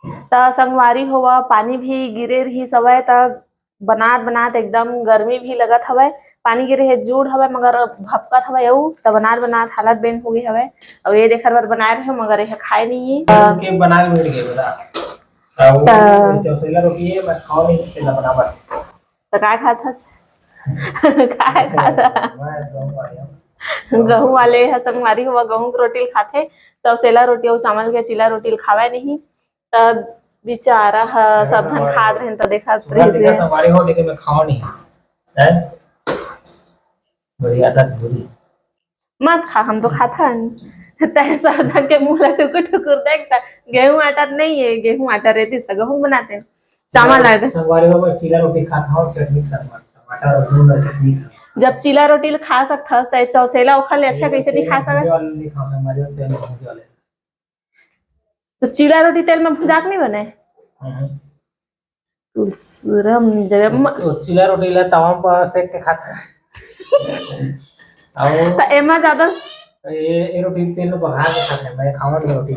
त संगवारी होवा पानी भी गिरे रही सवय त बनात बनात एकदम गर्मी भी लगत हवय। पानी गिरे हे जुड़ हवय मगर भपकत हवय अउ त बनात बनात हालत बेन हो गई हवय। अउ ये देखे बर बनाए रहे मगर ये खाए नहीं के बना के बैठ गए बता। अब चौसेला रोटी है मैं खाओ नहीं तेला बनावर। त काय खात हस? काय खाता? गहूं वाले ह संगवारी हुआ गहूं के रोटी खाथे चौसेला रोटी अउ चावल के चिला रोटी खावे नहीं त बेचारा ह सब झन खात रहे त देखत रहे संगवारी हो लेकिन मैं खाओ नहीं है बढ़िया था बुरी मत खा हम तो खाथन तैसा सब के मुंह ला टुकुर टुकुर देखता गेहूं आटा नहीं है गेहूं आटा रहती स गेहूं बनाते चावल आटे संगवारी हो चिला रोटी खाता हूं चटनी के साथ टमाटर और नून और चटनी के साथ जब चिला रोटी खा सकथस त चौसेला ओखर ले अच्छा कैसे नहीं खा सकत नहीं खाओ हमारे तेल भूजे वाले तो चिला रोटी तेल में भुजा के नहीं बने तुलसरम तो चिला रोटी ला तवा पर सेक के खाता तो एमा ज्यादा ये रोटी तेल में बघा के खाते मैं खावा रोटी